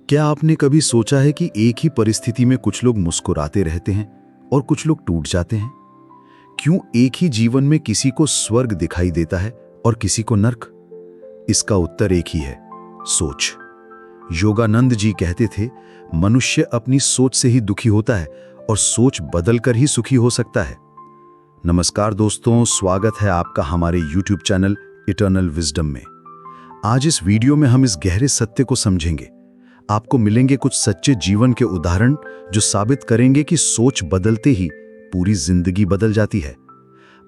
क्या आपने कभी सोचा है कि एक ही परिस्थिति में कुछ लोग मुस्कुराते रहते हैं और कुछ लोग टूट जाते हैं? क्यों एक ही जीवन में किसी को स्वर्ग दिखाई देता है और किसी को नर्क? इसका उत्तर एक ही है, सोच। योगानंद जी कहते थे, मनुष्य अपनी सोच से ही दुखी होता है और सोच बदलकर ही सुखी हो सकता है। नमस्कार दोस्तों, स्वागत है आपका हमारे YouTube चैनल इटर्नल विजडम में। आज इस वीडियो में हम इस गहरे सत्य को समझेंगे। आपको मिलेंगे कुछ सच्चे जीवन के उदाहरण जो साबित करेंगे कि सोच बदलते ही पूरी जिंदगी बदल जाती है।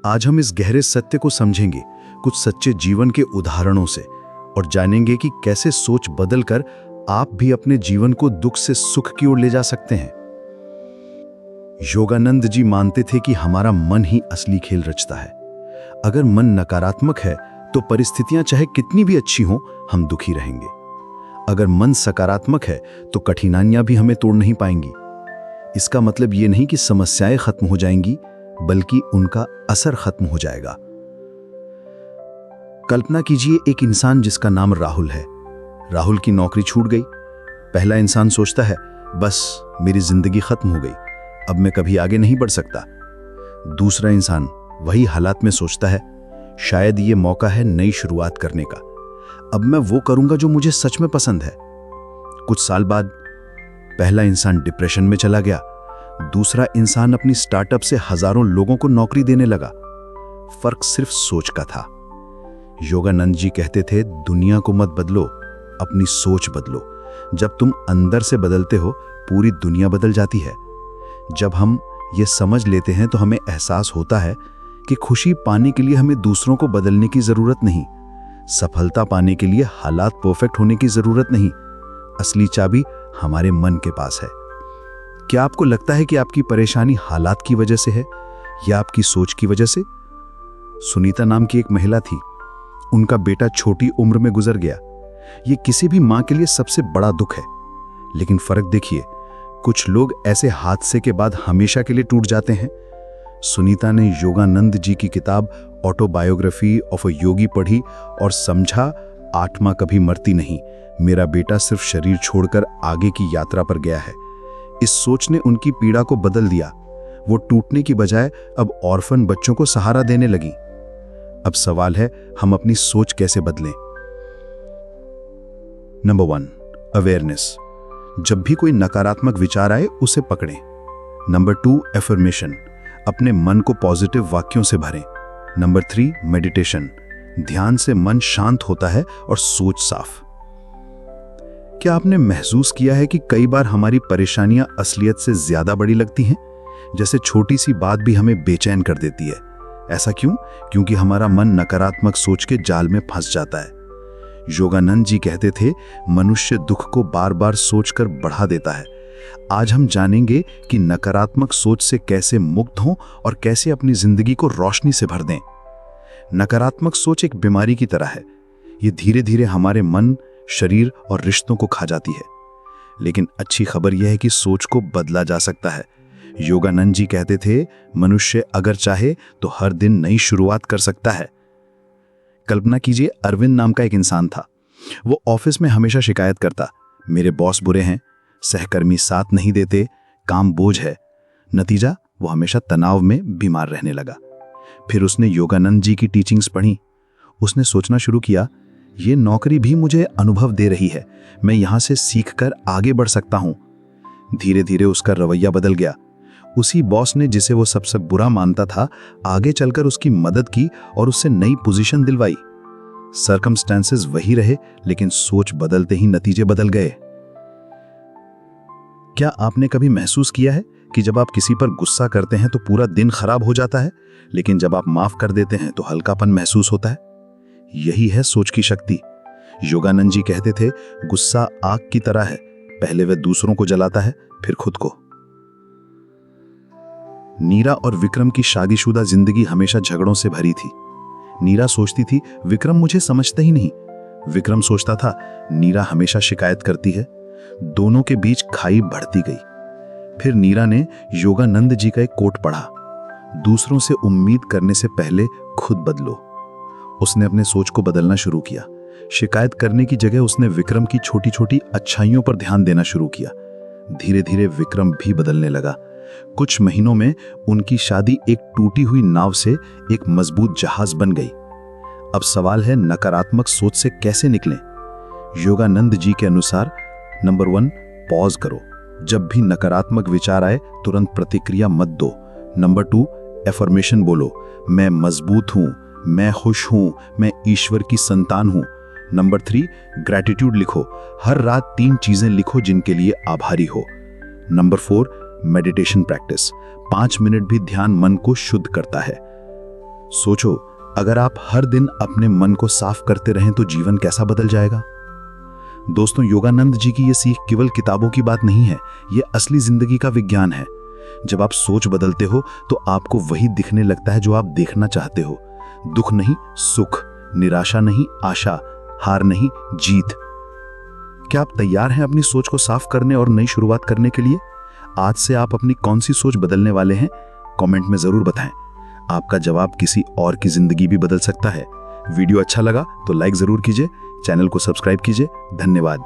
आज हम इस गहरे सत्य को समझेंगे कुछ सच्चे जीवन के उदाहरणों से और जानेंगे कि कैसे सोच बदलकर आप भी अपने जीवन को दुख से सुख की ओर ले जा सकते हैं। योगानंद जी मानते थे कि हमारा मन ही असली खेल रचता है। अगर मन नकारात्मक है तो परिस्थितियां चाहे कितनी भी अच्छी हों, हम दुखी रहेंगे। अगर मन सकारात्मक है तो कठिनाइयां भी हमें तोड़ नहीं पाएंगी। इसका मतलब ये नहीं कि समस्याएं खत्म हो जाएंगी, बल्कि उनका असर खत्म हो जाएगा। कल्पना कीजिए एक इंसान जिसका नाम राहुल है। राहुल की नौकरी छूट गई। पहला इंसान सोचता है, बस मेरी जिंदगी खत्म हो गई, अब मैं कभी आगे नहीं बढ़ सकता। दूसरा इंसान वही हालात में सोचता है, शायद ये मौका है नई शुरुआत करने का, अब मैं वो करूंगा जो मुझे सच में पसंद है। कुछ साल बाद पहला इंसान डिप्रेशन में चला गया। दूसरा इंसान अपनी स्टार्टअप से हजारों लोगों को नौकरी देने लगा। फर्क सिर्फ सोच का था। योगानंद जी कहते थे, दुनिया को मत बदलो, अपनी सोच बदलो। जब तुम अंदर से बदलते हो, पूरी दुनिया बदल जाती है। जब हम ये समझ लेते हैं तो हमें एहसास होता है कि खुशी पाने के लिए हमें दूसरों को बदलने की जरूरत नहीं, सफलता पाने के लिए हालात परफेक्ट होने की जरूरत नहीं। असली चाबी हमारे मन के पास है। क्या आपको लगता है कि आपकी परेशानी हालात की वजह से है या आपकी सोच की वजह से? सुनीता नाम की एक महिला थी। उनका बेटा छोटी उम्र में गुजर गया। ये किसी भी मां के लिए सबसे बड़ा दुख है। लेकिन फर्क देखिए, कुछ लोग ऐसे हादसे के बाद हमेशा के लिए टूट जाते हैं। सुनीता ने योगानंद जी की किताब ऑटोबायोग्राफी ऑफ अ योगी पढ़ी और समझा, आत्मा कभी मरती नहीं, मेरा बेटा सिर्फ शरीर छोड़कर आगे की यात्रा पर गया है। इस सोच ने उनकी पीड़ा को बदल दिया। वो टूटने की बजाय अब ऑर्फन बच्चों को सहारा देने लगी। अब सवाल है, हम अपनी सोच कैसे बदलें? Number 1, awareness. जब भी कोई नकारात्मक विचार आए उसे पकड़ें। Number 2, affirmation. अपने मन को पॉजिटिव वाक्यों से भरें। Number 3, meditation. ध्यान से मन शांत होता है और सोच साफ। क्या आपने महसूस किया है कि कई बार हमारी परेशानियां असलियत से ज्यादा बड़ी लगती हैं? जैसे छोटी सी बात भी हमें बेचैन कर देती है। ऐसा क्यों? क्योंकि हमारा मन नकारात्मक सोच के जाल में फंस जाता है। योगानंद जी कहते थे, मनुष्य दुख को बार बार सोचकर बढ़ा देता है। आज हम जानेंगे कि नकारात्मक सोच से कैसे मुक्त हों और कैसे अपनी जिंदगी को रोशनी से भर दें। नकारात्मक सोच एक बीमारी की तरह है। ये धीरे धीरे हमारे मन, शरीर और रिश्तों को खा जाती है। लेकिन अच्छी खबर यह है कि सोच को बदला जा सकता है। योगानंद जी कहते थे, मनुष्य अगर चाहे तो हर दिन नई शुरुआत कर सकता है। कल्पना कीजिए, अरविंद नाम का एक इंसान था। वो ऑफिस में हमेशा शिकायत करता, मेरे बॉस बुरे हैं, सहकर्मी साथ नहीं देते, काम बोझ है। नतीजा, वो हमेशा तनाव में बीमार रहने लगा। फिर उसने योगानंद जी की टीचिंग्स पढ़ी। उसने सोचना शुरू किया, ये नौकरी भी मुझे अनुभव दे रही है, मैं यहां से सीखकर आगे बढ़ सकता हूं। धीरे धीरे उसका रवैया बदल गया। उसी बॉस ने, जिसे वो सबसे बुरा मानता था, आगे चलकर उसकी मदद की और उससे नई पोजीशन दिलवाई। सर्कमस्टेंसेस वही रहे, लेकिन सोच बदलते ही नतीजे बदल गए। क्या आपने कभी महसूस किया है कि जब आप किसी पर गुस्सा करते हैं तो पूरा दिन खराब हो जाता है, लेकिन जब आप माफ कर देते हैं तो हल्कापन महसूस होता है? यही है सोच की शक्ति। योगानंद जी कहते थे, गुस्सा आग की तरह है, पहले वह दूसरों को जलाता है, फिर खुद को। नीरा और विक्रम की शादीशुदा जिंदगी हमेशा झगड़ों से भरी थी। नीरा सोचती थी, विक्रम मुझे समझता ही नहीं। विक्रम सोचता था, नीरा हमेशा शिकायत करती है। दोनों के बीच खाई बढ़ती गई। फिर नीरा ने योगानंद जी का एक कोट पढ़ा, दूसरों से उम्मीद करने से पहले खुद बदलो। उसने अपने सोच को बदलना शुरू किया। शिकायत करने की जगह उसने विक्रम की छोटी छोटी अच्छाइयों पर ध्यान देना शुरू किया। धीरे धीरे विक्रम भी बदलने लगा। कुछ महीनों में उनकी शादी एक टूटी हुई नाव से एक मजबूत जहाज बन गई। अब सवाल है, नकारात्मक सोच से कैसे निकलें? योगानंद जी के अनुसार नंबर 1, पॉज करो। जब भी नकारात्मक विचार आए तुरंत प्रतिक्रिया मत दो। नंबर 2, एफर्मेशन बोलो, मैं मजबूत हूं, मैं खुश हूं, मैं ईश्वर की संतान हूं। नंबर 3, ग्रैटिट्यूड लिखो, हर रात 3 चीजें लिखो जिनके लिए आभारी हो। नंबर 4, मेडिटेशन प्रैक्टिस, 5 मिनट भी ध्यान मन को शुद्ध करता है। सोचो, अगर आप हर दिन अपने मन को साफ करते रहें तो जीवन कैसा बदल जाएगा। दोस्तों, योगानंद जी की ये सीख केवल किताबों की बात नहीं है, ये असली जिंदगी का विज्ञान है। जब आप सोच बदलते हो तो आपको वही दिखने लगता है जो आप देखना चाहते हो। दुख नहीं सुख, निराशा नहीं आशा, हार नहीं जीत। क्या आप तैयार हैं अपनी सोच को साफ करने और नई शुरुआत करने के लिए? आज से आप अपनी कौन सी सोच बदलने वाले हैं? कमेंट में जरूर बताएं। आपका जवाब किसी और की जिंदगी भी बदल सकता है। वीडियो अच्छा लगा तो लाइक जरूर कीजिए, चैनल को सब्सक्राइब कीजिए। धन्यवाद।